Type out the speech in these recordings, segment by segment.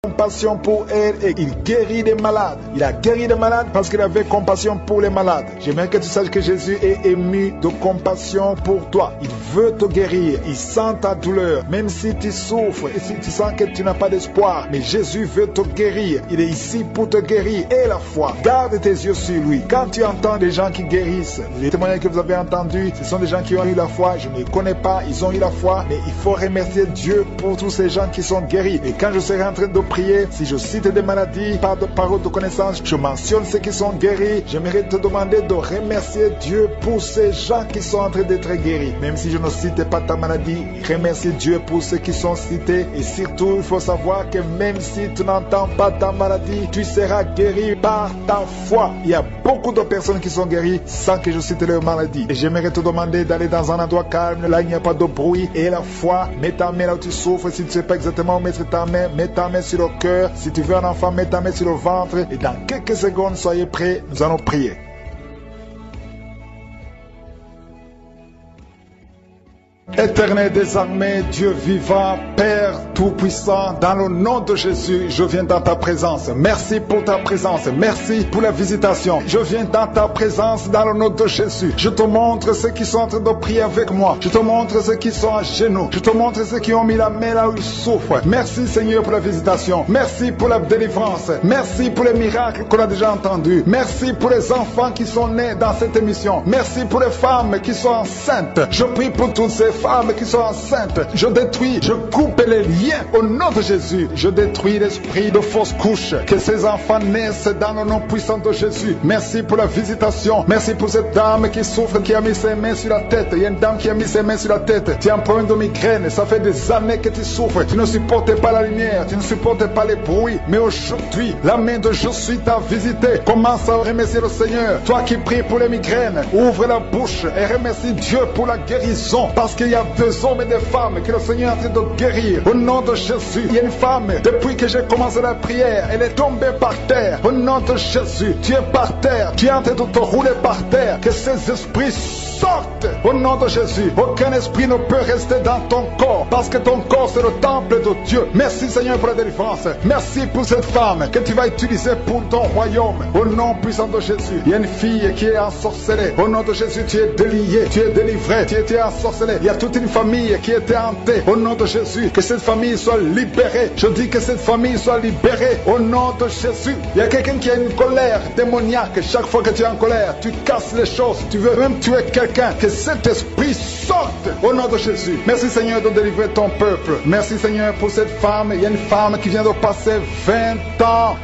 compassion pour elle et il guérit des malades. Il a guéri des malades parce qu'il avait compassion pour les malades. J'aimerais que tu saches que Jésus est ému de compassion pour toi. Il veut te guérir. Il sent ta douleur. Même si tu souffres et si tu sens que tu n'as pas d'espoir. Mais Jésus veut te guérir. Il est ici pour te guérir. Et la foi. Garde tes yeux sur lui. Quand tu entends des gens qui guérissent, les témoignages que vous avez entendus, ce sont des gens qui ont eu la foi. Je ne les connais pas. Ils ont eu la foi. Mais il faut remercier Dieu pour tous ces gens qui sont guéris. Et quand je serai en train de prier, si je cite des maladies par de paroles de connaissance, je mentionne ceux qui sont guéris. J'aimerais te demander de remercier Dieu pour ces gens qui sont en train d'être guéris. Même si je ne cite pas ta maladie, remercie Dieu pour ceux qui sont cités. Et surtout, il faut savoir que même si tu n'entends pas ta maladie, tu seras guéri par ta foi. Il y a beaucoup de personnes qui sont guéries sans que je cite leur maladie. Et j'aimerais te demander d'aller dans un endroit calme, là il n'y a pas de bruit. Et la foi, mets ta main là où tu souffres. Si tu ne sais pas exactement où mettre ta main, mets ta main sur le cœur. Si tu veux un enfant, mets ta main sur le ventre. Et dans quelques secondes, soyez prêts, nous allons prier. Éternel des armées, Dieu vivant, Père tout-puissant, dans le nom de Jésus, je viens dans ta présence. Merci pour ta présence. Merci pour la visitation. Je viens dans ta présence dans le nom de Jésus. Je te montre ceux qui sont en train de prier avec moi. Je te montre ceux qui sont à genoux. Je te montre ceux qui ont mis la main là où ils souffrent. Merci Seigneur pour la visitation. Merci pour la délivrance. Merci pour les miracles qu'on a déjà entendus. Merci pour les enfants qui sont nés dans cette émission. Merci pour les femmes qui sont enceintes. Je prie pour toutes ces femmes qui sont enceintes. Je détruis, je coupe les liens au nom de Jésus. Je détruis l'esprit de fausse couche. Que ces enfants naissent dans le nom puissant de Jésus. Merci pour la visitation. Merci pour cette dame qui souffre, qui a mis ses mains sur la tête. Il y a une dame qui a mis ses mains sur la tête. Tu as un problème de migraine. Ça fait des années que tu souffres. Tu ne supportes pas la lumière. Tu ne supportes pas les bruits. Mais aujourd'hui, la main de je suis t'a visité. Commence à remercier le Seigneur. Toi qui pries pour les migraines, ouvre la bouche et remercie Dieu pour la guérison. Parce qu'il y a des hommes et des femmes que le Seigneur est en train de guérir. Au nom de Jésus, il y a une femme, depuis que j'ai commencé la prière, elle est tombée par terre. Au nom de Jésus, tu es par terre. Tu es en train de te rouler par terre. Que ces esprits sortent. Au nom de Jésus, aucun esprit ne peut rester dans ton corps. Parce que ton corps, c'est le temple de Dieu. Merci Seigneur pour la délivrance. Merci pour cette femme que tu vas utiliser pour ton royaume. Au nom puissant de Jésus, il y a une fille qui est ensorcelée. Au nom de Jésus, tu es délié, tu es délivré, tu étais ensorcelé. Il y a toute une famille qui était hantée. Au nom de Jésus, que cette famille soit libérée. Je dis que cette famille soit libérée. Au nom de Jésus, il y a quelqu'un qui a une colère démoniaque. Chaque fois que tu es en colère, tu casses les choses. Tu veux même tuer quelqu'un. Que cet esprit sorte. Au nom de Jésus. Merci Seigneur de délivrer ton peuple. Merci Seigneur pour cette femme. Il y a une femme qui vient de passer 20 ans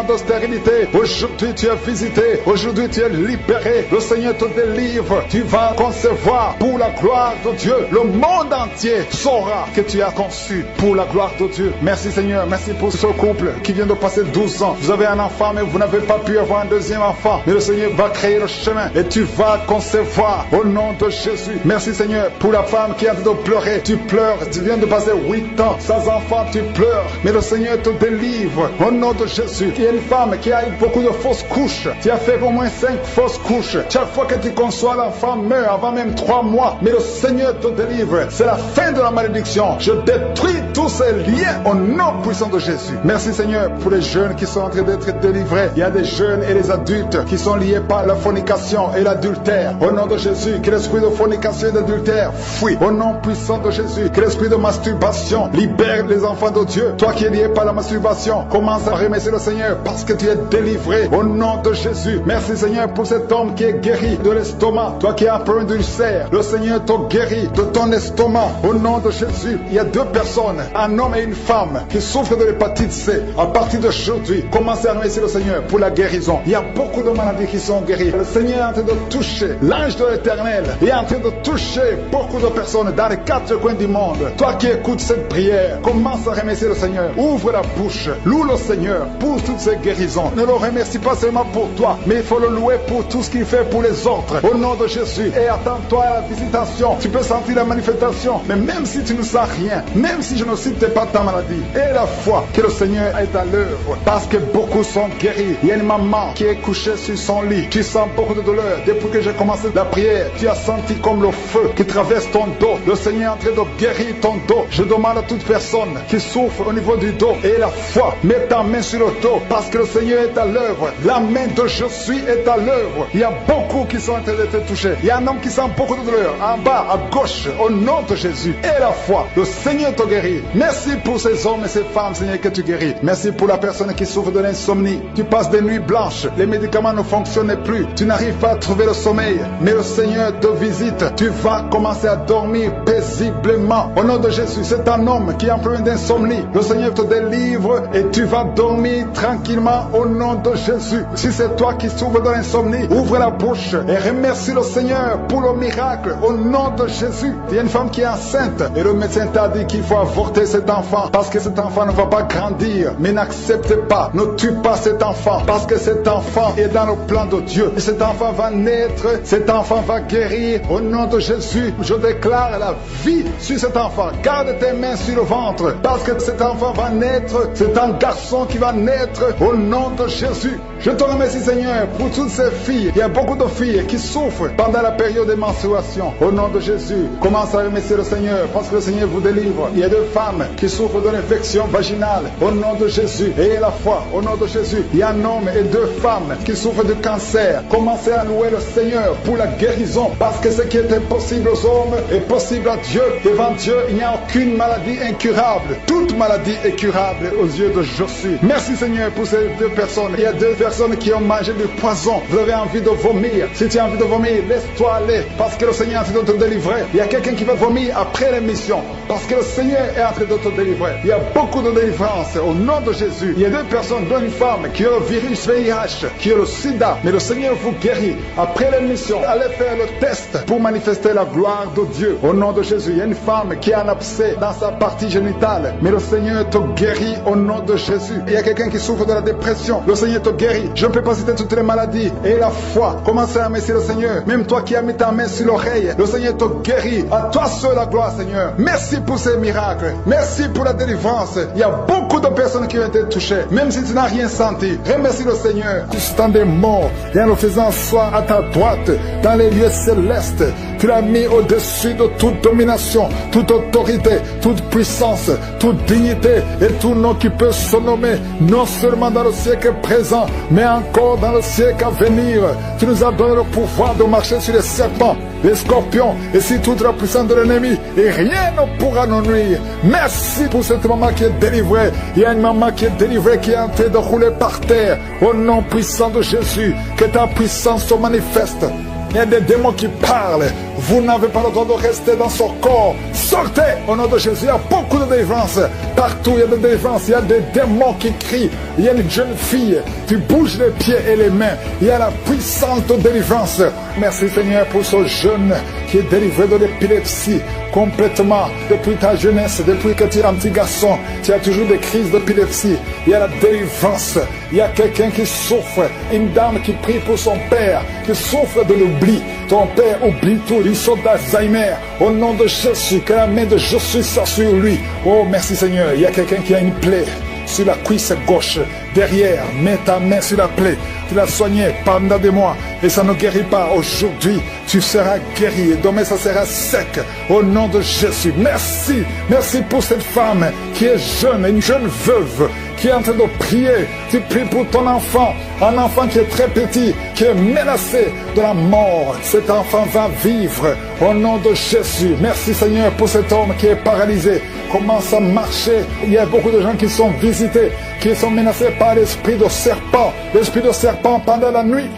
de stérilité. Aujourd'hui tu es visité. Aujourd'hui tu es libéré. Le Seigneur te délivre. Tu vas concevoir pour la gloire de Dieu. Le monde entier saura que tu as conçu pour la gloire de Dieu. Merci Seigneur. Merci pour ce couple qui vient de passer 12 ans. Vous avez un enfant mais vous n'avez pas pu avoir un deuxième enfant. Mais le Seigneur va créer le chemin et tu vas concevoir au nom de Jésus. Merci Seigneur pour la femme qui a de pleurer. Tu pleures. Tu viens de passer 8 ans sans enfant. Tu pleures. Mais le Seigneur te délivre au nom de Jésus. Il y a une femme qui a eu beaucoup de fausses couches. Tu as fait au moins 5 fausses couches. Chaque fois que tu conçois, l'enfant meurt avant même 3 mois. Mais le Seigneur te délivre. C'est la fin de la malédiction. Je détruis tous ces liens au nom puissant de Jésus. Merci Seigneur pour les jeunes qui sont en train d'être délivrés. Il y a des jeunes et des adultes qui sont liés par la fornication et l'adultère. Au nom de Jésus, que l'esprit de fornication et d'adultère fuit. Au nom puissant de Jésus, que l'esprit de masturbation libère les enfants de Dieu. Toi qui es lié par la masturbation, commence à remercier le Seigneur parce que tu es délivré. Au nom de Jésus, merci Seigneur pour cet homme qui est guéri de l'estomac. Toi qui as un problème d'ulcère, le Seigneur te guérit de ton estomac. Au nom de Jésus, il y a 2 personnes, un homme et une femme, qui souffrent de l'hépatite C. À partir d'aujourd'hui, commencez à remercier le Seigneur pour la guérison. Il y a beaucoup de maladies qui sont guéries. Le Seigneur est en train de toucher l'ange de l'Éternel. Il est en train de toucher beaucoup de personnes dans les 4 coins du monde. Toi qui écoutes cette prière, commence à remercier le Seigneur. Ouvre la bouche, loue le Seigneur pour toutes ces guérisons. Ne le remercie pas seulement pour toi, mais il faut le louer pour tout ce qu'il fait pour les autres. Au nom de Jésus. Et attends-toi à la visitation. Tu peux sentir la manifestation, mais même si tu ne sens rien, même si je ne cite pas ta maladie, et la foi que le Seigneur est à l'œuvre, parce que beaucoup sont guéris. Il y a une maman qui est couchée sur son lit. Tu sens beaucoup de douleur depuis que j'ai commencé la prière. prière, tu as senti comme le feu qui traverse ton dos. Le Seigneur est en train de guérir ton dos. Je demande à toute personne qui souffre au niveau du dos et la foi, mets ta main sur le dos parce que le Seigneur est à l'œuvre. La main de je suis est à l'œuvre. Il y a beaucoup qui sont en train d'être touchés. Il y a un homme qui sent beaucoup de douleur en bas, à gauche, au nom de Jésus. Et la foi, le Seigneur te guérit. Merci pour ces hommes et ces femmes, Seigneur, que tu guéris. Merci pour la personne qui souffre de l'insomnie. Tu passes des nuits blanches, les médicaments ne fonctionnent plus. Tu n'arrives pas à trouver le sommeil, mais le Seigneur te visite. Tu vas commencer à dormir paisiblement. Au nom de Jésus, c'est un homme qui a un problème d'insomnie. Le Seigneur te délivre et tu vas dormir tranquillement au nom de Jésus. Si c'est toi qui souffres de l'insomnie, ouvre la bouche et remercie le Seigneur pour le miracle au nom de Jésus. Il y a une femme qui est enceinte et le médecin t'a dit qu'il faut avorter cet enfant parce que cet enfant ne va pas grandir. Mais n'accepte pas, ne tue pas cet enfant parce que cet enfant est dans le plan de Dieu. Et cet enfant va naître, cet enfant va guérir au nom de Jésus. Je déclare la vie sur cet enfant. Garde tes mains sur le ventre parce que cet enfant va naître. C'est un garçon qui va naître au nom de Jésus. Je te remercie Seigneur pour toutes ces filles. Il y a beaucoup de filles qui souffrent pendant la période de menstruation. Au nom de Jésus, commence à remercier le Seigneur parce que le Seigneur vous délivre. Il y a des femmes qui souffrent de l'infection vaginale. Au nom de Jésus, ayez la foi. Au nom de Jésus, il y a un homme et deux femmes qui souffrent de cancer. Commencez à louer le Seigneur pour la guérison parce que ce qui est impossible aux hommes est possible à Dieu. Devant Dieu, il n'y a aucune maladie incurable. Toute maladie est curable aux yeux de Jésus. Merci Seigneur pour ces deux personnes. Il y a deux personnes qui ont mangé du poison. Vous avez envie de vomir. Si tu as envie de vomir, laisse-toi aller parce que le Seigneur est en train de te délivrer. Il y a quelqu'un qui va vomir après l'émission parce que le Seigneur est en train de te délivrer. Il y a beaucoup de délivrance au nom de Jésus. Il y a deux personnes, dont une femme qui a le virus VIH, qui a le sida, mais le Seigneur vous guérit. Après l'émission, allez faire le test pour manifester la gloire de Dieu. Au nom de Jésus, il y a une femme qui a un abcès dans sa partie génitale, mais le Seigneur te guérit au nom de Jésus. Il y a quelqu'un qui souffre de la dépression, le Seigneur te guérit. Je ne peux pas citer toutes les maladies. Et la foi, commencez à remercier le Seigneur. Même toi qui as mis ta main sur l'oreille, le Seigneur te guérit. À toi seul la gloire, Seigneur. Merci pour ces miracles. Merci pour la délivrance. Il y a beaucoup de personnes qui ont été touchées, même si tu n'as rien senti. Remercie le Seigneur. Tu stand des morts et en le faisant asseoir à ta droite dans les lieux célestes. Tu l'as mis au-dessus de toute domination, toute autorité, toute puissance, toute dignité et tout nom qui peut se nommer, non seulement dans le siècle présent, mais encore dans le siècle à venir. Tu nous as donné le pouvoir de marcher sur les serpents, les scorpions et sur toute la puissance de l'ennemi, et rien ne pourra nous nuire. Merci pour cette maman qui est délivrée. Il y a une maman qui est délivrée, qui est en train de rouler par terre. Au nom puissant de Jésus, que ta puissance se manifeste. Il y a des démons qui parlent. Vous n'avez pas le droit de rester dans son corps. Sortez au nom de Jésus. Il y a beaucoup de délivrance. Partout il y a des délivrances. Il y a des démons qui crient. Il y a une jeune fille qui bouge les pieds et les mains. Il y a la puissance de délivrance. Merci Seigneur pour ce jeune qui est délivré de l'épilepsie complètement. Depuis ta jeunesse, depuis que tu es un petit garçon, tu as toujours des crises d'épilepsie. Il y a la délivrance. Il y a quelqu'un qui souffre. Une dame qui prie pour son père, qui souffre de l'oubli. Ton père oublie tout. Il souffre d'Alzheimer. Au nom de Jésus, que la main de Jésus soit sur lui. Oh, merci Seigneur. Il y a quelqu'un qui a une plaie sur la cuisse gauche, derrière. Mets ta main sur la plaie. Tu l'as soigné pendant des mois et ça ne guérit pas. Aujourd'hui, tu seras guéri et demain ça sera sec. Au nom de Jésus. Merci. Merci pour cette femme qui est jeune, une jeune veuve qui est en train de prier. Tu pries pour ton enfant, un enfant qui est très petit, qui est menacé de la mort. Cet enfant va vivre au nom de Jésus. Merci Seigneur pour cet homme qui est paralysé. Commence à marcher. Il y a beaucoup de gens qui sont visités, qui sont menacés par l'esprit de serpent. L'esprit de serpent pendant la nuit.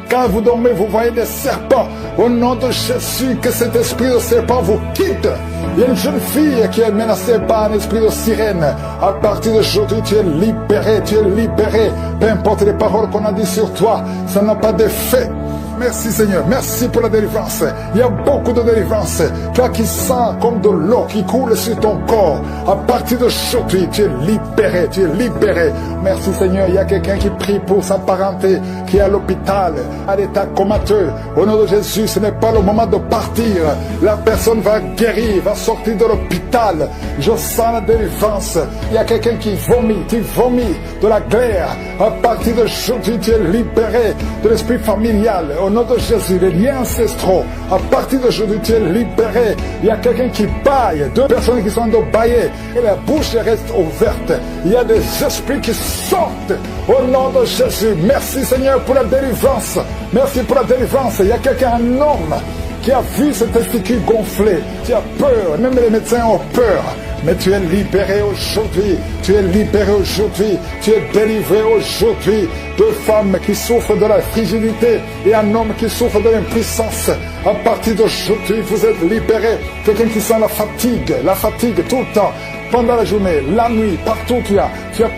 Quand vous dormez, vous voyez des serpents. Au nom de Jésus, que cet esprit de serpent vous quitte. Il y a une jeune fille qui est menacée par un esprit de sirène. À partir d'aujourd'hui, tu es libéré, tu es libéré. Peu importe les paroles qu'on a dit sur toi, ça n'a pas d'effet. Merci Seigneur, merci pour la délivrance. Il y a beaucoup de délivrance. Toi qui sens comme de l'eau qui coule sur ton corps, à partir d'aujourd'hui, tu es libéré, tu es libéré. Merci Seigneur, il y a quelqu'un qui prie pour sa parenté, qui est à l'hôpital, à l'état comateux. Au nom de Jésus, ce n'est pas le moment de partir. La personne va guérir, va sortir de l'hôpital. Je sens la délivrance. Il y a quelqu'un qui vomit, tu vomis de la glaire. À partir d'aujourd'hui, tu es libéré de l'esprit familial. Au nom de Jésus, les liens ancestraux, à partir d'aujourd'hui, tu es libéré. Il y a quelqu'un qui baille, 2 personnes qui sont de bailler, et la bouche reste ouverte. Il y a des esprits qui sortent au nom de Jésus. Merci Seigneur pour la délivrance. Merci pour la délivrance. Il y a quelqu'un, un homme, qui a vu ses testicules gonflés. Tu as peur, même les médecins ont peur. Mais tu es libéré aujourd'hui, tu es libéré aujourd'hui, tu es délivré aujourd'hui. 2 femmes qui souffrent de la frigidité et un homme qui souffre de l'impuissance. À partir d'aujourd'hui, vous êtes libérés. Quelqu'un qui sent la fatigue tout le temps. Pendant la journée, la nuit, partout tu as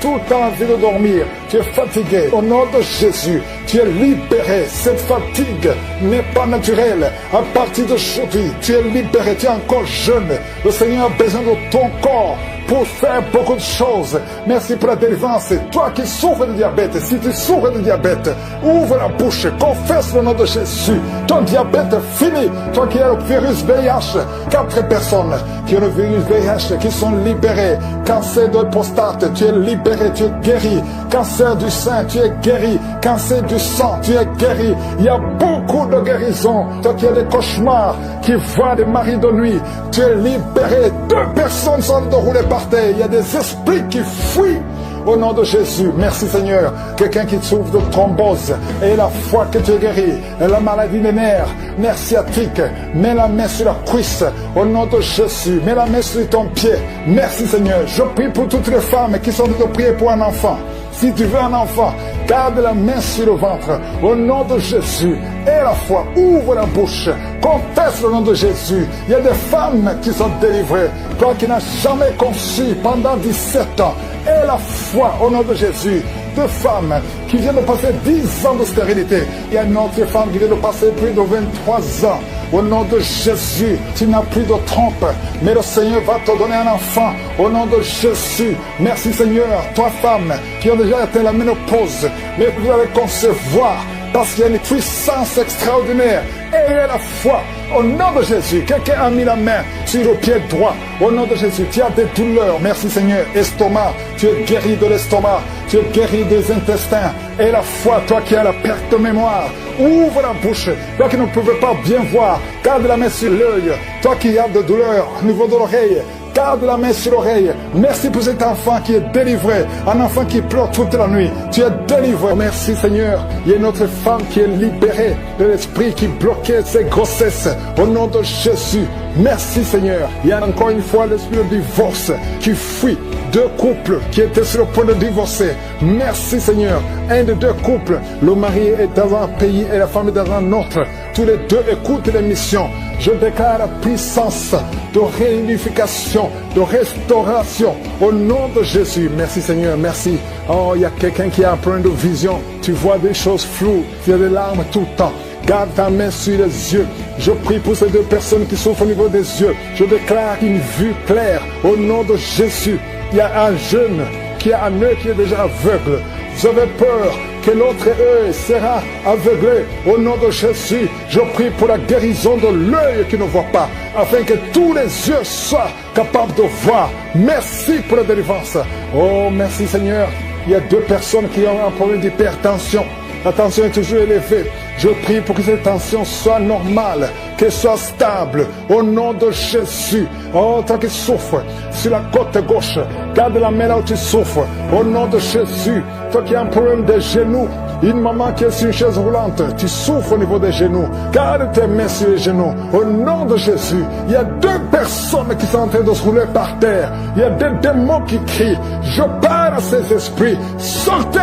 tout le temps envie de dormir, tu es fatigué. Au nom de Jésus, tu es libéré. Cette fatigue n'est pas naturelle. À partir d'aujourd'hui, tu es libéré, tu es encore jeune. Le Seigneur a besoin de ton corps pour faire beaucoup de choses. Merci pour la délivrance. Toi qui souffres de diabète, si tu souffres de diabète, ouvre la bouche, confesse le nom de Jésus. Ton diabète est fini. Toi qui as le virus VIH, 4 personnes qui ont le virus VIH, qui sont libérées. Cancer de prostate, tu es libéré, tu es guéri. Cancer du sein, tu es guéri. Cancer du sang, tu es guéri. Il y a beaucoup de guérisons. Toi qui as des cauchemars, qui voient des maris de nuit, tu es libéré. 2 personnes sont déroulées par terre. Il y a des esprits qui fuient. Au nom de Jésus, merci Seigneur. Quelqu'un qui souffre de thrombose et la foi que tu es guéri, et la maladie des nerfs sciatiques, mets la main sur la cuisse. Au nom de Jésus, mets la main sur ton pied. Merci Seigneur. Je prie pour toutes les femmes qui sont de prier pour un enfant. Si tu veux un enfant, garde la main sur le ventre. Au nom de Jésus, et la foi, ouvre la bouche. Confesse le nom de Jésus. Il y a des femmes qui sont délivrées. Toi qui n'as jamais conçu pendant 17 ans. Et la foi au nom de Jésus. 2 femmes qui viennent de passer 10 ans de stérilité. Il y a une autre femme qui vient de passer plus de 23 ans. Au nom de Jésus, tu n'as plus de trompe, mais le Seigneur va te donner un enfant. Au nom de Jésus, merci Seigneur. 3 femmes qui ont déjà atteint la ménopause, mais vous allez concevoir parce qu'il y a une puissance extraordinaire. Ayez la foi. Au nom de Jésus, quelqu'un a mis la main sur le pied droit. Au nom de Jésus, tu as des douleurs. Merci Seigneur. Estomac, tu es guéri de l'estomac. Tu es guéri des intestins. Et la foi, toi qui as la perte de mémoire, ouvre la bouche. Toi qui ne pouvais pas bien voir, garde la main sur l'œil. Toi qui as de douleurs au niveau de l'oreille, garde la main sur l'oreille. Merci pour cet enfant qui est délivré. Un enfant qui pleure toute la nuit. Tu es délivré. Merci Seigneur. Il y a une autre femme qui est libérée de l'esprit qui bloquait ses grossesses. Au nom de Jésus. Merci Seigneur. Il y a encore une fois l'esprit de divorce qui fuit. 2 couples qui étaient sur le point de divorcer. Merci Seigneur. Un des 2 couples, le mari est dans un pays et la femme est dans un autre. Tous les 2 écoutent l'émission. Je déclare la puissance de réunification, de restauration. Au nom de Jésus. Merci Seigneur, merci. Oh, il y a quelqu'un qui a un problème de vision. Tu vois des choses floues. Tu as des larmes tout le temps. Garde ta main sur les yeux. Je prie pour ces 2 personnes qui souffrent au niveau des yeux. Je déclare une vue claire. Au nom de Jésus. Il y a un jeune qui a un œil qui est déjà aveugle. Vous avez peur que l'autre œil sera aveuglé. Au nom de Jésus, je prie pour la guérison de l'œil qui ne voit pas, afin que tous les yeux soient capables de voir. Merci pour la délivrance. Oh, merci Seigneur. Il y a 2 personnes qui ont un problème d'hypertension. La tension est toujours élevée. Je prie pour que cette tension soit normale, qu'elle soit stable, au nom de Jésus. Oh, toi qui souffres sur la côte gauche, garde la main là où tu souffres, au nom de Jésus. Toi qui as un problème des genoux, une maman qui est sur une chaise roulante, tu souffres au niveau des genoux, garde tes mains sur les genoux, au nom de Jésus. Il y a 2 personnes qui sont en train de se rouler par terre. Il y a des démons qui crient. Je parle à ces esprits. Sortez,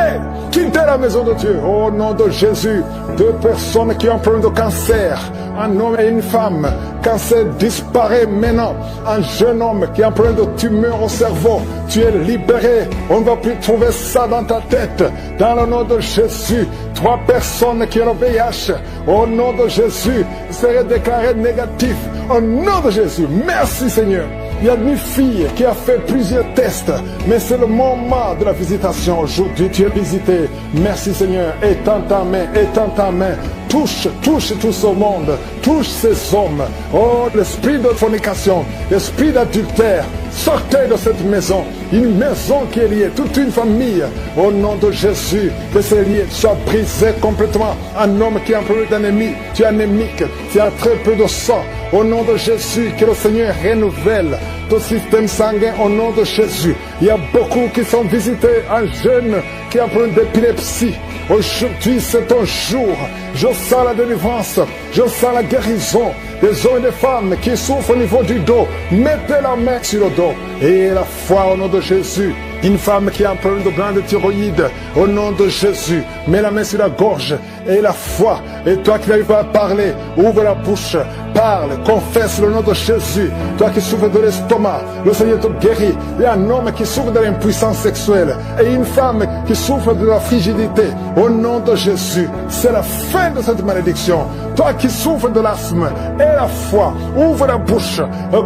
quittez la maison de Dieu, au nom de Jésus. 2 personnes qui ont un problème de cancer, un homme et une femme. Cancer disparaît maintenant. Un jeune homme qui a un problème de tumeur au cerveau, tu es libéré. On ne va plus trouver ça dans ta tête. Dans le nom de Jésus. 3 personnes qui ont le VIH, au nom de Jésus, seraient déclarées négatives. Au nom de Jésus. Merci Seigneur. Il y a une fille qui a fait plusieurs tests, mais c'est le moment de la visitation. Aujourd'hui, tu es visité. Merci Seigneur. Étends ta main. Touche tout ce monde. Touche ces hommes. Oh, l'esprit de fornication, l'esprit d'adultère. Sortez de cette maison. Une maison qui est liée, toute une famille. Au nom de Jésus, que ces liens soient brisés complètement. Un homme qui est un peu d'ennemi, tu es anémique, tu as très peu de sang. Au nom de Jésus, que le Seigneur renouvelle ton système sanguin au nom de Jésus. Il y a beaucoup qui sont visités, un jeune qui a un problème d'épilepsie. Aujourd'hui, c'est ton jour. Je sens la délivrance, je sens la guérison des hommes et des femmes qui souffrent au niveau du dos. Mettez la main sur le dos et la foi au nom de Jésus. Une femme qui a un problème de glande thyroïde, au nom de Jésus, mets la main sur la gorge et la foi. Et toi qui n'arrives pas à parler, ouvre la bouche, parle, confesse le nom de Jésus. Toi qui souffres de l'estomac, le Seigneur te guérit. Il y a un homme qui souffre de l'impuissance sexuelle et une femme qui souffre de la frigidité. Au nom de Jésus, c'est la fin de cette malédiction. Toi qui souffres de l'asthme et la foi, ouvre la bouche,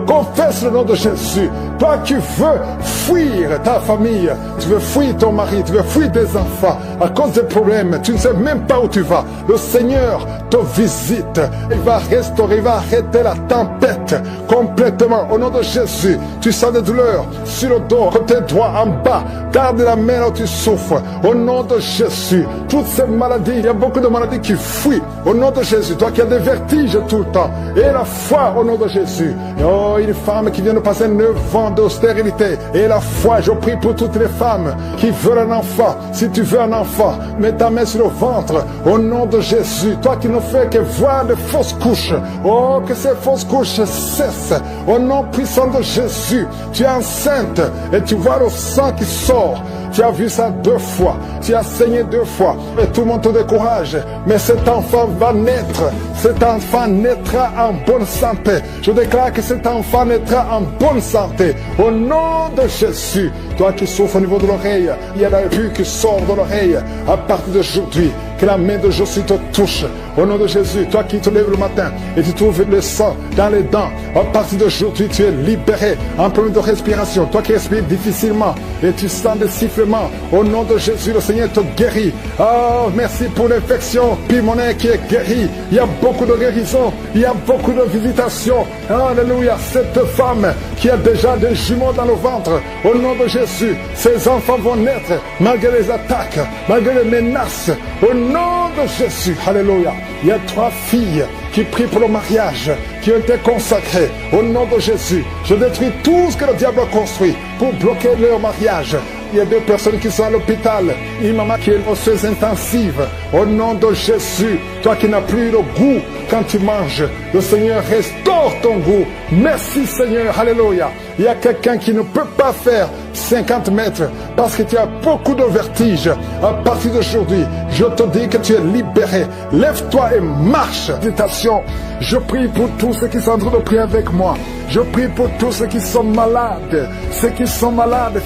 confesse le nom de Jésus. Toi qui veux fuir ta famille, tu veux fuir ton mari, tu veux fuir tes enfants à cause des problèmes, tu ne sais même pas où tu vas. Le Seigneur te visite, il va restaurer, il va arrêter la tempête complètement. Au nom de Jésus, tu sens des douleurs sur le dos, côté droit, en bas, garde la main là où tu souffres. Au nom de Jésus, toutes ces maladies, il y a beaucoup de maladies qui fuient. Au nom de Jésus, toi qui as des vertiges tout le temps, et la foi au nom de Jésus. Oh, une femme qui vient de passer 9 ans de stérilité, et la foi, je prie pour toutes les femmes qui veulent un enfant. Si tu veux un enfant, mets ta main sur le ventre, au nom de Jésus. Toi qui ne fais que voir de fausses couches, oh, que ces fausses couches cessent, au nom puissant de Jésus. Tu es enceinte, et tu vois le sang qui sort. Tu as vu ça 2 fois, tu as saigné 2 fois, et tout le monde te décourage. Mais cet enfant va naître, cet enfant naîtra en bonne santé. Je déclare que cet enfant naîtra en bonne santé. Au nom de Jésus, toi qui souffres au niveau de l'oreille, il y a la vue qui sort de l'oreille. À partir d'aujourd'hui, que la main de Jésus te touche. Au nom de Jésus, toi qui te lèves le matin et tu trouves le sang dans les dents, à partir d'aujourd'hui, tu es libéré. Un problème de respiration, toi qui respires difficilement et tu sens des sifflements, au nom de Jésus, le Seigneur te guérit. Oh, merci pour l'infection pulmonaire qui est guérie. Il y a beaucoup de guérison, il y a beaucoup de visitations. Alléluia, cette femme qui a déjà des jumeaux dans le ventre, au nom de Jésus, ses enfants vont naître malgré les attaques, malgré les menaces. Au nom de Jésus, alléluia. Il y a 3 filles qui prient pour le mariage, qui ont été consacrées. Au nom de Jésus, je détruis tout ce que le diable a construit pour bloquer leur mariage. Il y a 2 personnes qui sont à l'hôpital. Une maman qui est osseuse intensive. Au nom de Jésus, toi qui n'as plus le goût quand tu manges, le Seigneur restaure ton goût. Merci Seigneur, alléluia. Il y a quelqu'un qui ne peut pas faire 50 mètres parce que tu as beaucoup de vertige. À partir d'aujourd'hui, je te dis que tu es libéré. Lève-toi et marche. Méditation. Je prie pour tous ceux qui sont en train de prier avec moi. Je prie pour tous ceux qui sont malades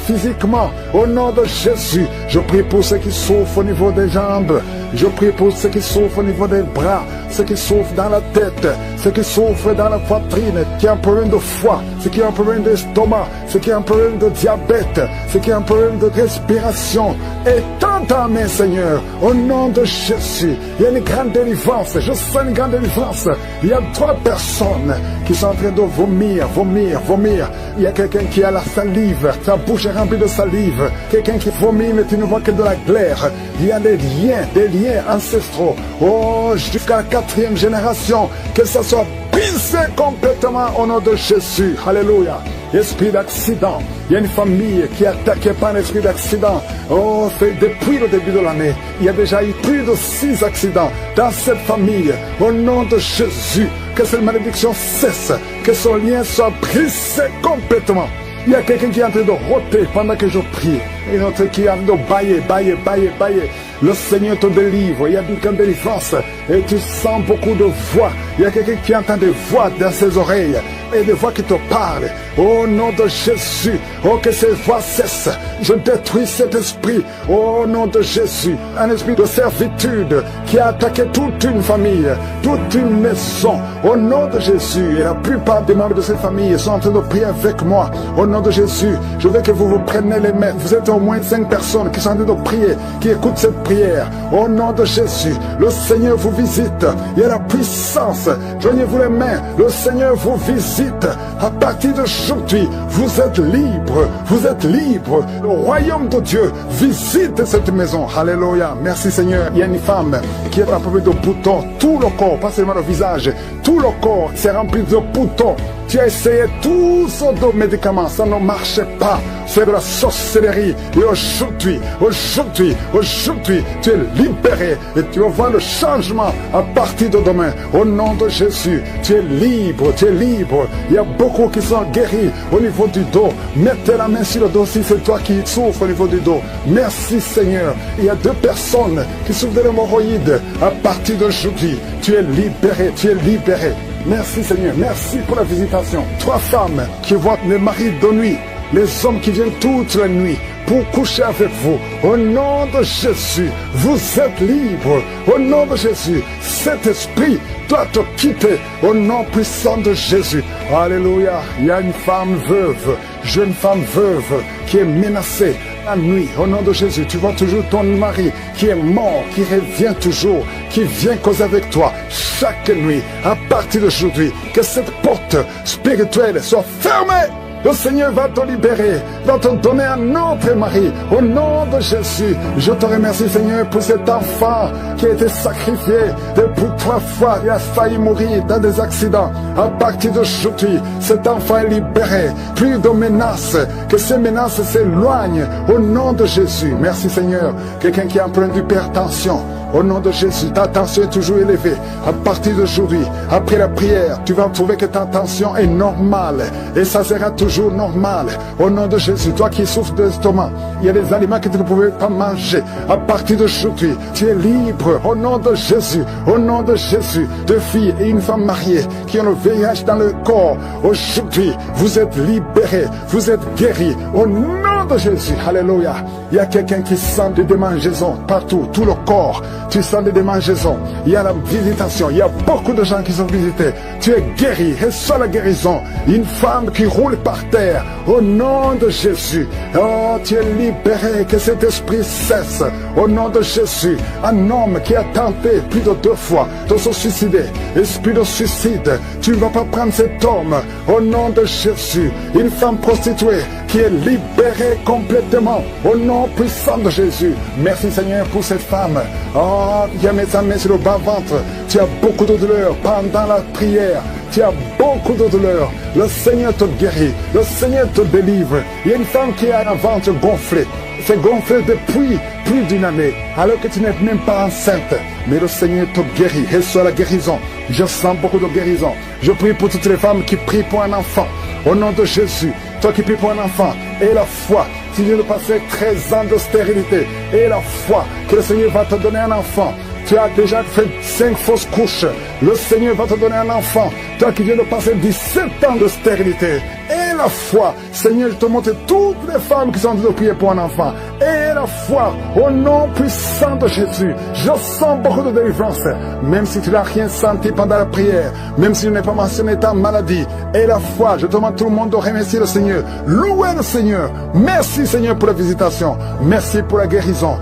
physiquement. Au nom de Jésus, je prie pour ceux qui souffrent au niveau des jambes. Je prie pour ceux qui souffrent au niveau des bras, ceux qui souffrent dans la tête, ceux qui souffrent dans la poitrine, qui ont un problème de foie, ceux qui ont un problème d'estomac, ceux qui ont un problème de diabète, ceux qui ont un problème de respiration. Étends ta main, Seigneur, au nom de Jésus. Il y a une grande délivrance, je sens une grande délivrance. Il y a 3 personnes qui sont en train de vomir. Il y a quelqu'un qui a la salive, sa bouche est remplie de salive. Quelqu'un qui vomit, mais tu ne vois que de la glaire. Il y a des liens ancestraux. Oh, jusqu'à la 4e génération, que ça soit brisé complètement au nom de Jésus. Alléluia. Esprit d'accident. Il y a une famille qui est attaquée par un esprit d'accident. Oh, depuis le début de l'année, il y a déjà eu plus de 6 accidents dans cette famille. Au nom de Jésus, que cette malédiction cesse, que son lien soit brisé complètement. Il y a quelqu'un qui est en train de rôter pendant que je prie. Et notre qui est en train de bailler. Le Seigneur te délivre. Il y a une grande délivrance. Et tu sens beaucoup de voix. Il y a quelqu'un qui entend des voix dans ses oreilles. et des voix qui te parlent. Au nom de Jésus, oh que ces voix cessent. Je détruis cet esprit. Au nom de Jésus, un esprit de servitude qui a attaqué toute une famille, toute une maison. Au nom de Jésus, et la plupart des membres de cette famille sont en train de prier avec moi. Au nom de Jésus, je veux que vous vous preniez les mains. Vous êtes au moins 5 personnes qui sont en train de prier, qui écoutent cette prière. Au nom de Jésus, le Seigneur vous visite. Il y a la puissance. Joignez-vous les mains. Le Seigneur vous visite. À partir d'aujourd'hui, vous êtes libre. Vous êtes libre. Le royaume de Dieu visite cette maison. Alléluia. Merci Seigneur. Il y a une femme qui est remplie de boutons. Tout le corps, pas seulement le visage. Tout le corps s'est rempli de boutons. Tu as essayé toutes sortes de médicaments, ça ne marchait pas. C'est de la sorcellerie. Et aujourd'hui, tu es libéré. Et tu vas voir le changement à partir de demain. Au nom de Jésus, tu es libre, tu es libre. Il y a beaucoup qui sont guéris au niveau du dos. Mettez la main sur le dos si c'est toi qui souffres au niveau du dos. Merci Seigneur. Il y a 2 personnes qui souffrent de l'hémorroïde. À partir d'aujourd'hui, tu es libéré, tu es libéré. Merci Seigneur, merci pour la visitation. 3 femmes qui voient les maris de nuit, les hommes qui viennent toute la nuit pour coucher avec vous. Au nom de Jésus, vous êtes libres. Au nom de Jésus, cet esprit doit te quitter. Au nom puissant de Jésus. Alléluia. Il y a une femme veuve, jeune femme veuve qui est menacée la nuit. Au nom de Jésus, tu vois toujours ton mari qui est mort, qui revient toujours, qui vient causer avec toi chaque nuit. À partir d'aujourd'hui, que cette porte spirituelle soit fermée. Le Seigneur va te libérer, va te donner un autre mari. Au nom de Jésus, je te remercie Seigneur pour cet enfant qui a été sacrifié depuis 3 fois. Il a failli mourir dans des accidents. À partir d'aujourd'hui, cet enfant est libéré. Plus de menaces, que ces menaces s'éloignent. Au nom de Jésus, merci Seigneur. Quelqu'un qui a plein d'hypertension. Au nom de Jésus, ta tension est toujours élevée. À partir d'aujourd'hui, après la prière, tu vas trouver que ta tension est normale. Et ça sera toujours normal. Au nom de Jésus, toi qui souffres d'estomac, il y a des aliments que tu ne pouvais pas manger. À partir d'aujourd'hui, tu es libre. Au nom de Jésus, au nom de Jésus, 2 filles et une femme mariée qui ont le VIH dans le corps. Aujourd'hui, vous êtes libérés, vous êtes guéris. Au nom de Jésus, alléluia. Il y a quelqu'un qui sent des démangeaisons partout, tout le corps. Tu sens des démangeaisons. Il y a la visitation. Il y a beaucoup de gens qui sont visités. Tu es guéri. Reçois la guérison. Une femme qui roule par terre. Au nom de Jésus. Oh, tu es libéré. Que cet esprit cesse. Au nom de Jésus. Un homme qui a tenté plus de 2 fois de se suicider. Esprit de suicide. Tu ne vas pas prendre cet homme. Au nom de Jésus. Une femme prostituée qui est libérée complètement. Au nom puissant de Jésus. Merci Seigneur pour cette femme. Oh, qui a mis sa main sur le bas-ventre. Tu as beaucoup de douleur pendant la prière. Tu as beaucoup de douleur. Le Seigneur te guérit. Le Seigneur te délivre. Il y a une femme qui a un ventre gonflé. C'est gonflé depuis plus d'1 année. Alors que tu n'es même pas enceinte. Mais le Seigneur te guérit. Reçois la guérison. Je sens beaucoup de guérison. Je prie pour toutes les femmes qui prient pour un enfant. Au nom de Jésus. Toi qui pries pour un enfant. Et la foi. Tu viens de passer 13 ans de stérilité. Et la foi que le Seigneur va te donner un enfant. Tu as déjà fait 5 fausses couches. Le Seigneur va te donner un enfant. Toi qui viens de passer 17 ans de stérilité. Et la foi. Seigneur, je te montre toutes les femmes qui sont en train de prier pour un enfant. Et la foi. Au nom puissant de Jésus. Je sens beaucoup de délivrance. Même si tu n'as rien senti pendant la prière. Même si tu n'as pas mentionné ta maladie. Et la foi. Je demande à tout le monde de remercier le Seigneur. Louez le Seigneur. Merci Seigneur pour la visitation. Merci pour la guérison.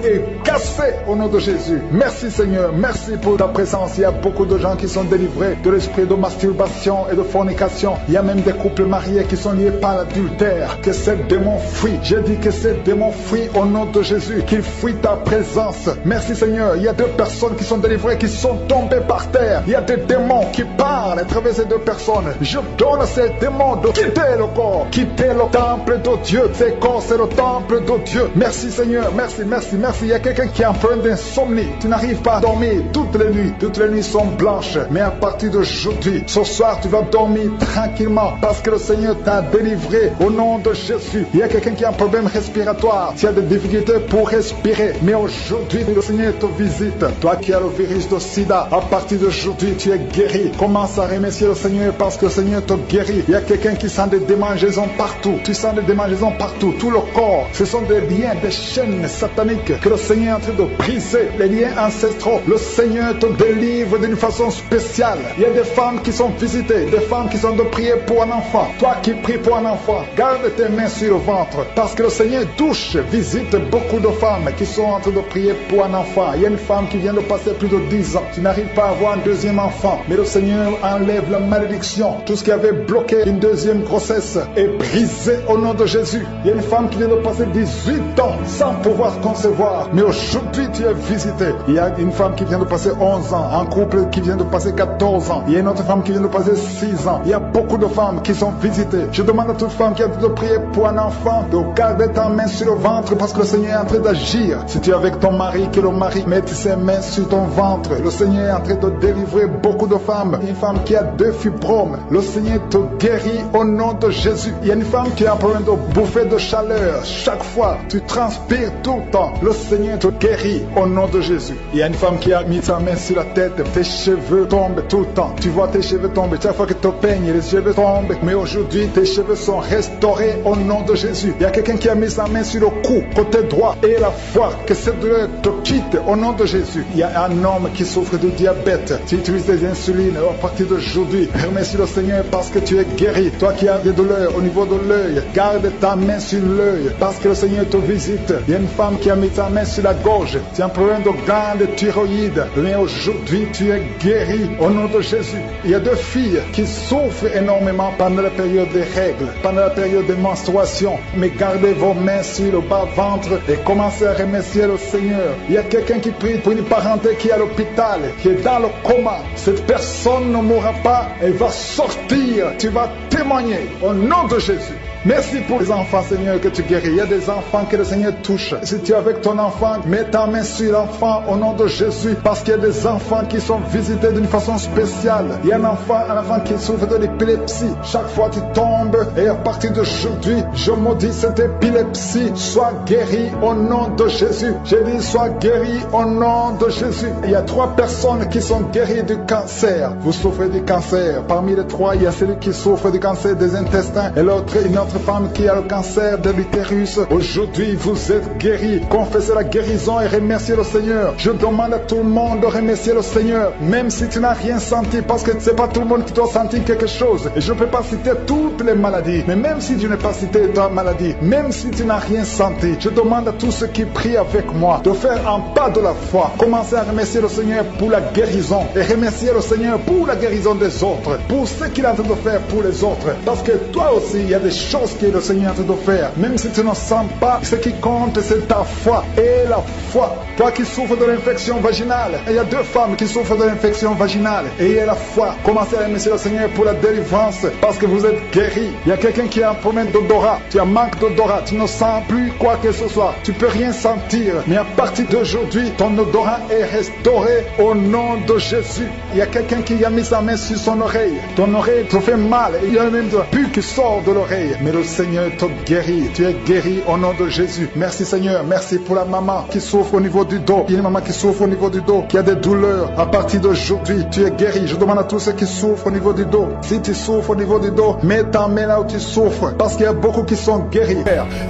Et cassé au nom de Jésus. Merci Seigneur. Merci pour ta présence. Il y a beaucoup de gens qui sont délivrés de l'esprit de masturbation et de fornication. Il y a même des couples mariés qui sont liés par l'adultère. Que ces démons fuient. J'ai dit que ces démons fuient au nom de Jésus. Qu'ils fuient ta présence. Merci Seigneur. Il y a 2 personnes qui sont délivrées, qui sont tombées par terre. Il y a des démons qui parlent à travers ces 2 personnes. Je donne à ces démons de quitter le corps. Quitter le temple de Dieu. Ces corps, c'est le temple de Dieu. Merci Seigneur. Merci, merci. merci. Il y a quelqu'un qui est en problème d'insomnie. Tu n'arrives pas à dormir toutes les nuits. Toutes les nuits sont blanches. Mais à partir d'aujourd'hui, ce soir, tu vas dormir tranquillement parce que le Seigneur t'a délivré au nom de Jésus. Il y a quelqu'un qui a un problème respiratoire. Tu as des difficultés pour respirer. Mais aujourd'hui, le Seigneur te visite. Toi qui as le virus de sida, à partir d'aujourd'hui, tu es guéri. Commence à remercier le Seigneur parce que le Seigneur te guérit. Il y a quelqu'un qui sent des démangeaisons partout. Tu sens des démangeaisons partout. Tout le corps, ce sont des liens, des chaînes sataniques que le Seigneur est en train de briser. Les liens ancestraux. Le Seigneur te délivre d'une façon spéciale. Il y a des femmes qui sont visitées, des femmes qui sont de prier pour un enfant. Toi qui pries pour un enfant, garde tes mains sur le ventre parce que le Seigneur touche, visite beaucoup de femmes qui sont en train de prier pour un enfant. Il y a une femme qui vient de passer plus de 10 ans. Tu n'arrives pas à avoir un deuxième enfant, mais le Seigneur enlève la malédiction. Tout ce qui avait bloqué une deuxième grossesse est brisé au nom de Jésus. Il y a une femme qui vient de passer 18 ans sans pouvoir concevoir, mais aujourd'hui tu es visité. Il y a une femme qui vient de passer 11 ans, un couple qui vient de passer 14 ans. Il y a une autre femme qui vient de passer 6 ans. Il y a beaucoup de femmes qui sont visitées. Je demande à toute femme qui a de prier pour un enfant de garder ta main sur le ventre parce que le Seigneur est en train d'agir. Si tu es avec ton mari, que le mari mette ses mains sur ton ventre. Le Seigneur est en train de délivrer beaucoup de femmes. Une femme qui a 2 fibromes, le Seigneur te guérit au nom de Jésus. Il y a une femme qui a un problème de bouffée de chaleur. Chaque fois, tu transpires tout le temps. Le Seigneur te guérit au nom de Jésus. Il y a une femme qui a mis sa main sur la tête. Tes cheveux tombent tout le temps. Tu vois tes cheveux tomber. Chaque fois que tu te peignes, les cheveux tombent. Mais aujourd'hui, tes cheveux sont restaurés au nom de Jésus. Il y a quelqu'un qui a mis sa main sur le cou, côté droit, et la foi, que cette douleur te quitte au nom de Jésus. Il y a un homme qui souffre de diabète. Tu utilises des insulines. À partir d'aujourd'hui, remercie le Seigneur parce que tu es guéri. Toi qui as des douleurs au niveau de l'œil, garde ta main sur l'œil parce que le Seigneur te visite. Il y a une femme qui a mis sa main sur la gorge. Tu as un problème de glande thyroïde. Mais aujourd'hui, tu es guéri au nom de Jésus. Il y a 2 filles qui souffrent énormément pendant la période des règles, pendant la période des menstruations. Mais gardez vos mains sur le bas-ventre et commencez à remercier le Seigneur. Il y a quelqu'un qui prie pour une parenté qui est à l'hôpital, qui est dans le coma. Cette personne ne mourra pas, elle va sortir. Tu vas témoigner au nom de Jésus. Merci pour les enfants, Seigneur, que tu guéris. Il y a des enfants que le Seigneur touche. Si tu es avec ton enfant, mets ta main sur l'enfant au nom de Jésus, parce qu'il y a des enfants qui sont visités d'une façon spéciale. Il y a un enfant qui souffre de l'épilepsie. Chaque fois tu tombes, et à partir d'aujourd'hui, je maudis cette épilepsie. Sois guéri au nom de Jésus. J'ai dit, sois guéri au nom de Jésus. Il y a 3 personnes qui sont guéries du cancer. Vous souffrez du cancer. Parmi les 3, il y a celui qui souffre du cancer des intestins et l'autre, une autre femme qui a le cancer de l'utérus. Aujourd'hui, vous êtes guéris. Confessez la guérison et remerciez le Seigneur. Je demande à tout le monde de remercier le Seigneur, même si tu n'as rien senti, parce que c'est pas tout le monde qui doit sentir quelque chose. Et je ne peux pas citer toutes les maladies, mais même si tu n'as pas cité ta maladie, même si tu n'as rien senti, je demande à tous ceux qui prient avec moi de faire un pas de la foi. Commencez à remercier le Seigneur pour la guérison et remercier le Seigneur pour la guérison des autres, pour ce qu'il est en train de faire pour les autres. Parce que toi aussi, il y a des choses que le Seigneur te doit faire. Même si tu ne sens pas, ce qui compte, c'est ta foi. Et la foi. Toi qui souffres de l'infection vaginale, il y a 2 femmes qui souffrent de l'infection vaginale. Et il y a la foi. Commencez à remercier le Seigneur pour la délivrance, parce que vous êtes guéris. Il y a quelqu'un qui a un problème d'odorat. Tu as manque d'odorat. Tu ne sens plus quoi que ce soit. Tu peux rien sentir. Mais à partir d'aujourd'hui, ton odorat est restauré au nom de Jésus. Il y a quelqu'un qui a mis sa main sur son oreille. Ton oreille te fait mal. Il y a même de pu qui sort de l'oreille. Mais le Seigneur te guérit. Tu es guéri au nom de Jésus. Merci Seigneur. Merci pour la maman qui souffre au niveau du dos. Il y a une maman qui souffre au niveau du dos, qui a des douleurs. À partir d'aujourd'hui, tu es guéri. Je demande à tous ceux qui souffrent au niveau du dos. Si tu souffres au niveau du dos, mets ta main là où tu souffres. Parce qu'il y a beaucoup qui sont guéris.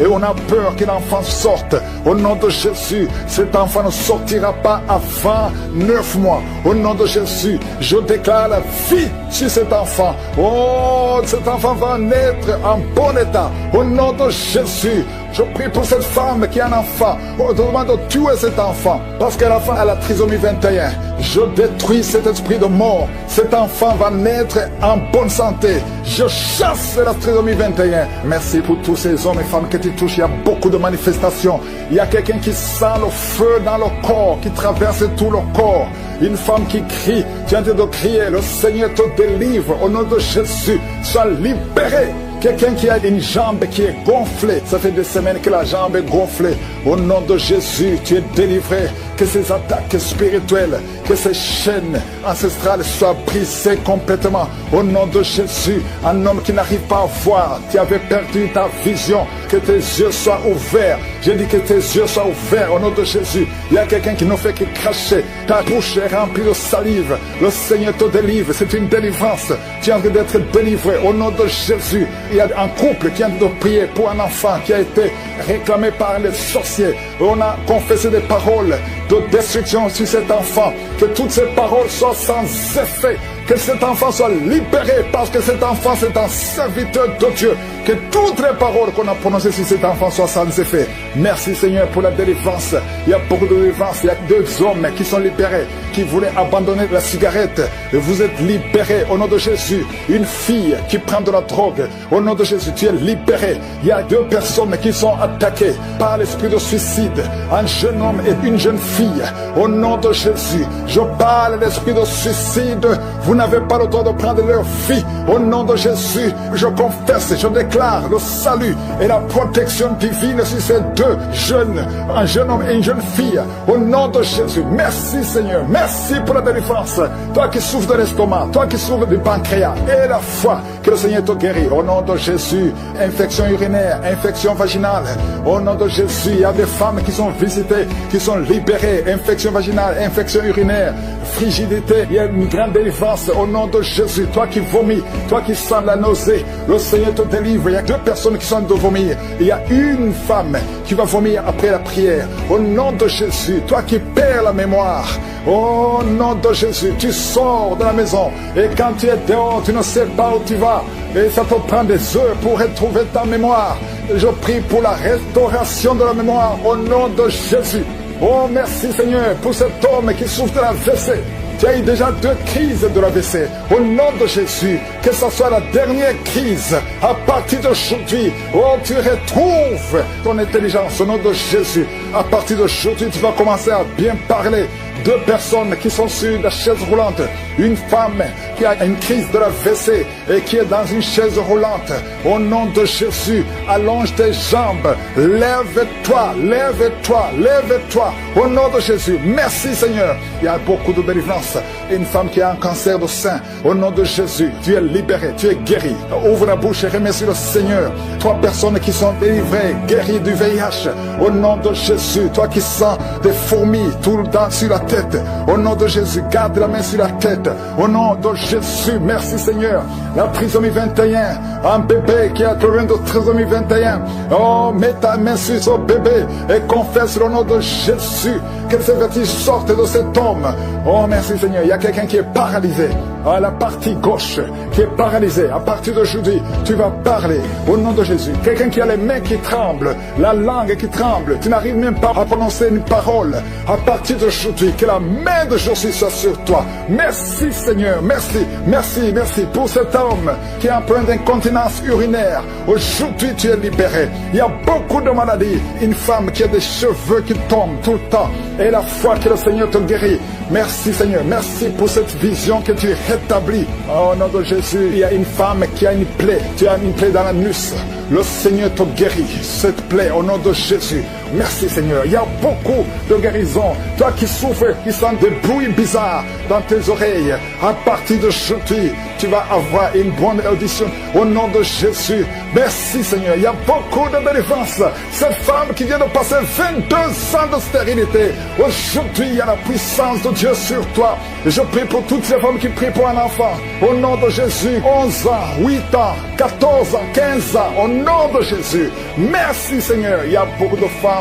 Et on a peur que l'enfant sorte. Au nom de Jésus, cet enfant ne sortira pas avant 9 mois. Au nom de Jésus, je déclare la vie sur cet enfant. Oh, cet enfant va naître en bon état. Au nom de Jésus, je prie pour cette femme qui a un enfant. On demande de tuer cet enfant parce que l'enfant a la trisomie 21. Je détruis cet esprit de mort. Cet enfant va naître en bonne santé. Je chasse la trisomie 21. Merci pour tous ces hommes et femmes que tu touches. Il y a beaucoup de manifestations. Il y a quelqu'un qui sent le feu dans le corps, qui traverse tout le corps. Une femme qui crie. Tu es en train de crier. Le Seigneur te délivre au nom de Jésus. Sois libéré Quelqu'un qui a une jambe qui est gonflée. Ça fait des semaines que la jambe est gonflée. Au nom de Jésus, tu es délivré. Que ces attaques spirituelles, que ces chaînes ancestrales soient brisées complètement. Au nom de Jésus, un homme qui n'arrive pas à voir, qui avait perdu ta vision, que tes yeux soient ouverts. J'ai dit que tes yeux soient ouverts au nom de Jésus. Il y a quelqu'un qui ne fait que cracher. Ta bouche est remplie de salive. Le Seigneur te délivre. C'est une délivrance. Tu es en train d'être délivré au nom de Jésus. Il y a un couple qui est en train de prier pour un enfant qui a été réclamé par les sorciers. On a confessé des paroles de destruction sur cet enfant. Que toutes ces paroles soient sans effet. Que cet enfant soit libéré parce que cet enfant c'est un serviteur de Dieu. Que toutes les paroles qu'on a prononcées sur cet enfant soient sans effet. Merci Seigneur pour la délivrance. Il y a beaucoup de délivrance. Il y a 2 hommes qui sont libérés, qui voulaient abandonner la cigarette. Et vous êtes libérés au nom de Jésus. Une fille qui prend de la drogue. Au nom de Jésus, tu es libéré. Il y a 2 personnes qui sont attaquées par l'esprit de suicide. Un jeune homme et une jeune fille. Au nom de Jésus, je parle l'esprit de suicide. Vous n'avez pas le droit de prendre leur vie. Au nom de Jésus, je confesse, je déclare le salut et la protection divine sur ces 2 jeunes, un jeune homme et une jeune fille. Au nom de Jésus, merci Seigneur, merci pour la délivrance. Toi qui souffres de l'estomac, toi qui souffres du pancréas, et la foi, que le Seigneur te guérit. Au nom de Jésus, infection urinaire, infection vaginale. Au nom de Jésus, il y a des femmes qui sont visitées, qui sont libérées. Infection vaginale, infection urinaire, frigidité. Il y a une grande délivrance. Au nom de Jésus, toi qui vomis, toi qui sens la nausée, le Seigneur te délivre. Il y a 2 personnes qui sont de vomir. Il y a une femme qui va vomir après la prière. Au nom de Jésus, toi qui perds la mémoire, au nom de Jésus, tu sors de la maison et quand tu es dehors, tu ne sais pas où tu vas et ça te prend des heures pour retrouver ta mémoire. Je prie pour la restauration de la mémoire au nom de Jésus. Oh merci Seigneur pour cet homme qui souffre de la l'AVC. Tu as eu déjà 2 crises de l'AVC. Au nom de Jésus, que ce soit la dernière crise, à partir d'aujourd'hui, oh, tu retrouves ton intelligence. Au nom de Jésus, à partir d'aujourd'hui, tu vas commencer à bien parler. 2 personnes qui sont sur la chaise roulante. Une femme qui a une crise de l'AVC et qui est dans une chaise roulante. Au nom de Jésus, allonge tes jambes. Lève-toi, lève-toi, lève-toi. Au nom de Jésus, merci Seigneur. Il y a beaucoup de délivrance. Une femme qui a un cancer de sein. Au nom de Jésus, tu es libéré, tu es guéri. Ouvre la bouche et remercie le Seigneur. 3 personnes qui sont délivrées, guéries du VIH. Au nom de Jésus, toi qui sens des fourmis tout le temps sur la tête. Au nom de Jésus, garde la main sur la tête. Au nom de Jésus, merci Seigneur. La trisomie 21, un bébé qui a problème de trisomie 21. Oh, mets ta main sur ce bébé et confesse le nom de Jésus. Que ces vertiges sortent de cet homme. Oh, merci Seigneur. Il y a quelqu'un qui est paralysé à la partie gauche, qui est paralysé. À partir d'aujourd'hui, tu vas parler au nom de Jésus. Quelqu'un qui a les mains qui tremblent, la langue qui tremble. Tu n'arrives même pas à prononcer une parole. À partir d'aujourd'hui, que la main de Jésus soit sur toi. Merci Seigneur, merci, merci, merci pour cet homme qui a un problème d'incontinence urinaire. Aujourd'hui, tu es libéré. Il y a beaucoup de maladies. Une femme qui a des cheveux qui tombent tout le temps. Et la foi que le Seigneur te guérit. Merci Seigneur, merci pour cette vision que tu rétablis. Au nom de Jésus, il y a une femme qui a une plaie. Tu as une plaie dans l'anus. Le Seigneur te guérit. Cette plaie au nom de Jésus. Merci Seigneur. Il y a beaucoup de guérisons. Toi qui souffres, qui sens des bruits bizarres dans tes oreilles. À partir d'aujourd'hui, tu vas avoir une bonne audition. Au nom de Jésus. Merci Seigneur. Il y a beaucoup de délivrance. Cette femme qui vient de passer 22 ans de stérilité. Aujourd'hui, il y a la puissance de Dieu sur toi. Et je prie pour toutes ces femmes qui prient pour un enfant. Au nom de Jésus. 11 ans, 8 ans, 14 ans, 15 ans. Au nom de Jésus. Merci Seigneur. Il y a beaucoup de femmes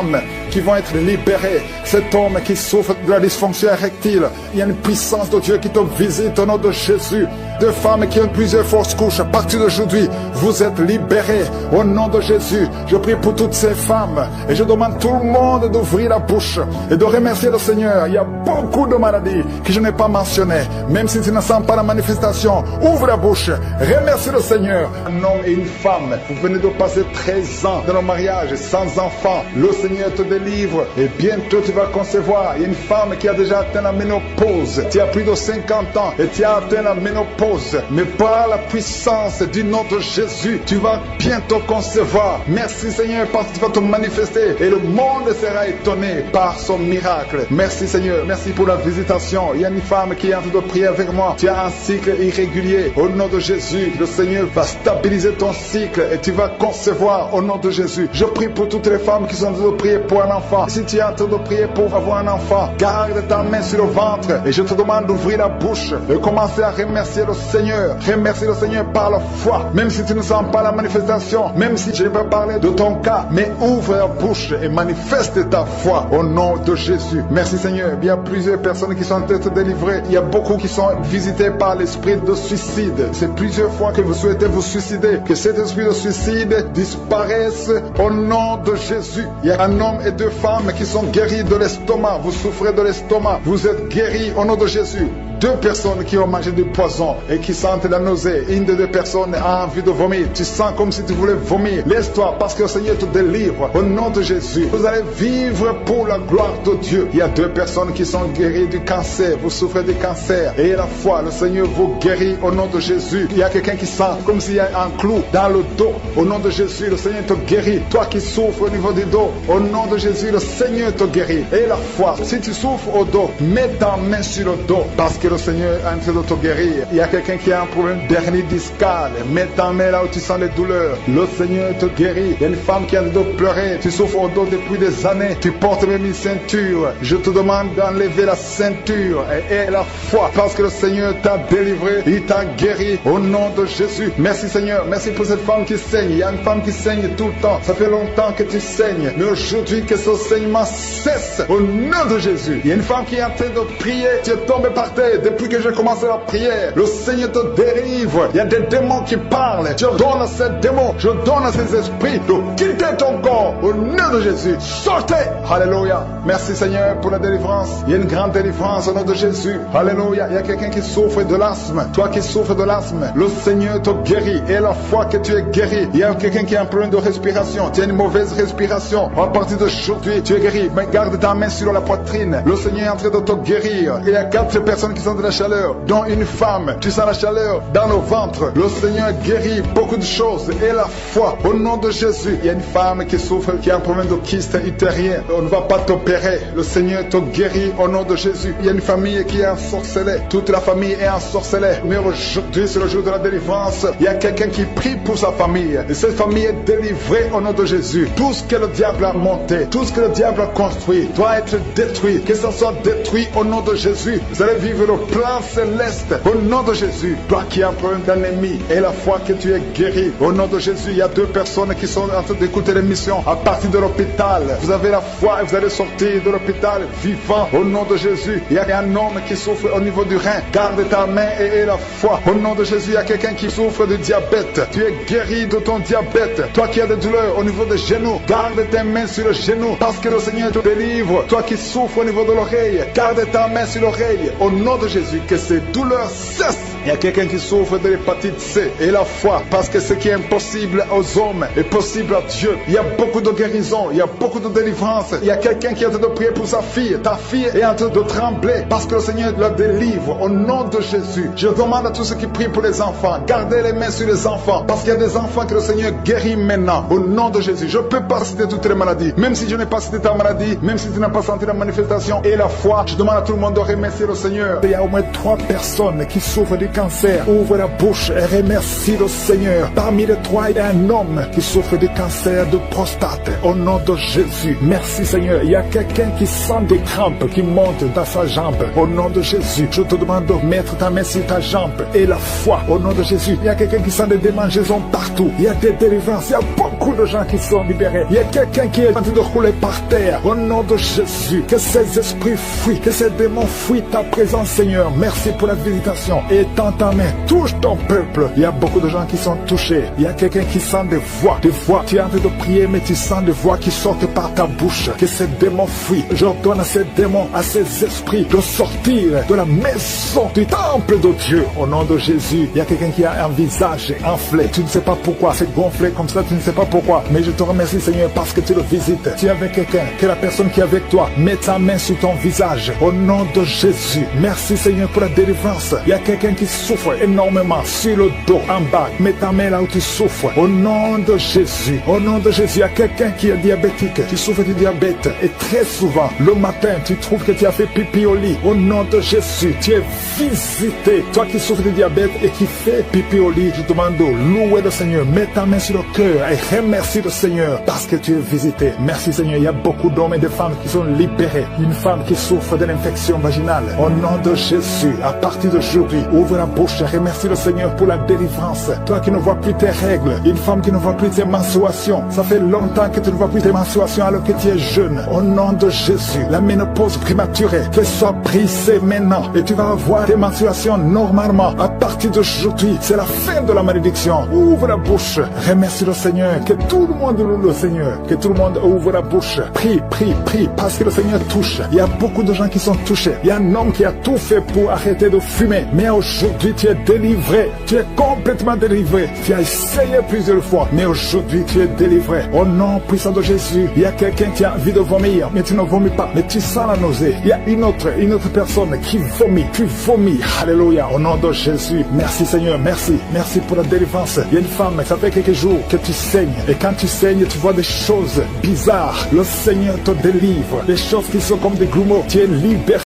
qui vont être libérées. Cet homme qui souffre de la dysfonction érectile. Il y a une puissance de Dieu qui te visite au nom de Jésus. 2 femmes qui ont plusieurs fausses couches. À partir d'aujourd'hui, vous êtes libérés au nom de Jésus. Je prie pour toutes ces femmes et je demande tout le monde d'ouvrir la bouche et de remercier le Seigneur. Il y a beaucoup de maladies que je n'ai pas mentionnées. Même si tu ne sens pas la manifestation, ouvre la bouche, remercie le Seigneur. Un homme et une femme, vous venez de passer 13 ans dans le mariage sans enfant. Le Seigneur te délivre. Et bientôt tu vas concevoir. Il y a une femme qui a déjà atteint la ménopause. Tu as plus de 50 ans et tu as atteint la ménopause. Mais par la puissance du nom de Jésus, tu vas bientôt concevoir. Merci Seigneur parce que tu vas te manifester et le monde sera étonné par son miracle. Merci Seigneur, merci pour la visitation. Il y a une femme qui est en train de prier avec moi. Tu as un cycle irrégulier. Au nom de Jésus, le Seigneur va stabiliser ton cycle et tu vas concevoir au nom de Jésus. Je prie pour toutes les femmes qui sont en train de prier pour un enfant. Si tu es en train de prier pour avoir un enfant, garde ta main sur le ventre et je te demande d'ouvrir la bouche et commencer à remercier le Seigneur. Remercier le Seigneur par la foi. Même si tu ne sens pas la manifestation, même si je ne vais pas parler de ton cas, mais ouvre la bouche et manifeste ta foi au nom de Jésus. Merci Seigneur. Il y a plusieurs personnes qui sont en train de délivrer. Il y a beaucoup qui sont visités par l'esprit de suicide. C'est plusieurs fois que vous souhaitez vous suicider. Que cet esprit de suicide disparaisse au nom de Jésus. Il y a un homme et deux femmes qui sont guéris de l'estomac. Vous souffrez de l'estomac. Vous êtes guéris au nom de Jésus. Deux personnes qui ont mangé du poison et qui sentent la nausée. Une des deux personnes a envie de vomir. Tu sens comme si tu voulais vomir. Laisse-toi parce que le Seigneur te délivre. Au nom de Jésus, vous allez vivre pour la gloire de Dieu. Il y a deux personnes qui sont guéries du cancer. Vous souffrez du cancer. Et la foi, le Seigneur vous guérit au nom de Jésus. Il y a quelqu'un qui sent comme s'il y a un clou dans le dos. Au nom de Jésus, le Seigneur te guérit. Toi qui souffres au niveau du dos, au nom de Jésus, le Seigneur te guérit. Et la foi, si tu souffres au dos, mets ta main sur le dos parce que le Seigneur est en train de te guérir. Il y a quelqu'un qui a un problème d'hernie discale. Mets ta main là où tu sens les douleurs. Le Seigneur te guérit. Il y a une femme qui a le dos pleurer. Tu souffres au dos depuis des années. Tu portes même une ceinture. Je te demande d'enlever la ceinture et la foi parce que le Seigneur t'a délivré. Il t'a guéri au nom de Jésus. Merci Seigneur. Merci pour cette femme qui saigne. Il y a une femme qui saigne tout le temps. Ça fait longtemps que tu saignes. Mais aujourd'hui que ce saignement cesse au nom de Jésus. Il y a une femme qui est en train de prier. Tu es tombé par terre depuis que j'ai commencé la prière. Le Seigneur te délivre. Il y a des démons qui parlent. Je donne à ces démons, je donne à ces esprits de quitter ton corps au nom de Jésus. Sortez. Alléluia. Merci Seigneur pour la délivrance. Il y a une grande délivrance au nom de Jésus. Alléluia. Il y a quelqu'un qui souffre de l'asthme. Toi qui souffres de l'asthme, le Seigneur te guérit. Et la foi que tu es guéri. Il y a quelqu'un qui a un problème de respiration. Tu as une mauvaise respiration. À partir d'aujourd'hui, tu es guéri. Mais garde ta main sur la poitrine. Le Seigneur est en train de te guérir. Il y a 4 personnes qui sont de la chaleur, dont une femme. Tu sens la chaleur dans le ventre. Le Seigneur guérit beaucoup de choses. Et la foi, au nom de Jésus. Il y a une femme qui souffre, qui a un problème de kyste utérien. On ne va pas t'opérer. Le Seigneur te guérit au nom de Jésus. Il y a une famille qui est ensorcelée. Toute la famille est ensorcelée. Mais aujourd'hui, c'est le jour de la délivrance. Il y a quelqu'un qui prie pour sa famille. Et cette famille est délivrée au nom de Jésus. Tout ce que le diable a monté, tout ce que le diable a construit, doit être détruit. Que ça soit détruit au nom de Jésus. Vous allez vivre le plan céleste au nom de Jésus. Toi qui as un problème d'ennemi et la foi que tu es guéri au nom de Jésus. Il y a 2 personnes qui sont en train d'écouter l'émission à partir de l'hôpital. Vous avez la foi et vous allez sortir de l'hôpital vivant au nom de Jésus. Il y a un homme qui souffre au niveau du rein. Garde ta main et la foi au nom de Jésus. Il y a quelqu'un qui souffre de diabète. Tu es guéri de ton diabète. Toi qui as des douleurs au niveau des genoux, garde tes mains sur le genou parce que le Seigneur te délivre. Toi qui souffres au niveau de l'oreille, garde ta main sur l'oreille au nom de Jésus. Que ces douleurs cessent. Il y a quelqu'un qui souffre de l'hépatite C et la foi parce que ce qui est impossible aux hommes est possible à Dieu. Il y a beaucoup de guérison, il y a beaucoup de délivrance. Il y a quelqu'un qui est en train de prier pour sa fille. Ta fille est en train de trembler parce que le Seigneur la délivre au nom de Jésus. Je demande à tous ceux qui prient pour les enfants, gardez les mains sur les enfants parce qu'il y a des enfants que le Seigneur guérit maintenant au nom de Jésus. Je ne peux pas citer toutes les maladies, même si je n'ai pas cité ta maladie, même si tu n'as pas senti la manifestation et la foi. Je demande à tout le monde de remercier le Seigneur. Il y a au moins 3 personnes qui souffrent du cancer. Ouvre la bouche et remercie le Seigneur. Parmi les 3, il y a un homme qui souffre du cancer de prostate. Au nom de Jésus, merci Seigneur. Il y a quelqu'un qui sent des crampes qui montent dans sa jambe. Au nom de Jésus, je te demande de mettre ta main sur ta jambe et la foi. Au nom de Jésus, il y a quelqu'un qui sent des démangeaisons partout. Il y a des délivrances. Il y a beaucoup de gens qui sont libérés. Il y a quelqu'un qui est en train de rouler par terre. Au nom de Jésus, que ces esprits fuient, que ces démons fuient ta présence Seigneur. Merci pour la visitation. Et étends Étends ta main, touche ton peuple. Il y a beaucoup de gens qui sont touchés. Il y a quelqu'un qui sent des voix. Tu es en train de prier, mais tu sens des voix qui sortent par ta bouche. Que ces démons fuient. J'ordonne à ces démons, à ces esprits de sortir de la maison du temple de Dieu. Au nom de Jésus, il y a quelqu'un qui a un visage enflé. Tu ne sais pas pourquoi. C'est gonflé comme ça, tu ne sais pas pourquoi. Mais je te remercie, Seigneur, parce que tu le visites. Tu es avec quelqu'un, que la personne qui est avec toi mette sa main sur ton visage. Au nom de Jésus. Merci, Seigneur, pour la délivrance. Il y a quelqu'un qui souffre énormément sur le dos, en bas. Mets ta main là où tu souffres. Au nom de Jésus. Au nom de Jésus, il y a quelqu'un qui est diabétique. Tu souffres du diabète. Et très souvent, le matin, tu trouves que tu as fait pipi au lit. Au nom de Jésus, tu es visité. Toi qui souffres du diabète et qui fais pipi au lit, je te demande de louer le Seigneur. Mets ta main sur le cœur et remercie le Seigneur parce que tu es visité. Merci, Seigneur. Il y a beaucoup d'hommes et de femmes qui sont libérés. Une femme qui souffre d'une infection vaginale. Au nom de Jésus, à partir d'aujourd'hui, ouvre la bouche et remercie le Seigneur pour la délivrance. Toi qui ne vois plus tes règles, une femme qui ne voit plus tes menstruations. Ça fait longtemps que tu ne vois plus tes menstruations alors que tu es jeune. Au nom de Jésus, la ménopause prématurée, qu'elle soit brisée maintenant. Et tu vas avoir tes menstruations normalement. À partir d'aujourd'hui, c'est la fin de la malédiction. Ouvre la bouche, remercie le Seigneur. Que tout le monde loue le Seigneur. Que tout le monde ouvre la bouche. Prie, prie, prie, parce que le Seigneur touche. Il y a beaucoup de gens qui sont touchés. Il y a un homme qui a tout fait pour arrêter de fumer. Mais aujourd'hui, tu es délivré. Tu es complètement délivré. Tu as essayé plusieurs fois. Mais aujourd'hui, tu es délivré. Au nom puissant de Jésus, il y a quelqu'un qui a envie de vomir. Mais tu ne vomis pas. Mais tu sens la nausée. Il y a une autre personne qui vomit. Tu vomis. Alléluia. Au nom de Jésus. Merci Seigneur. Merci. Merci pour la délivrance. Il y a une femme, ça fait quelques jours que tu saignes. Et quand tu saignes, tu vois des choses bizarres. Le Seigneur te délivre. Des choses qui sont comme des grumeaux. Tu es libéré.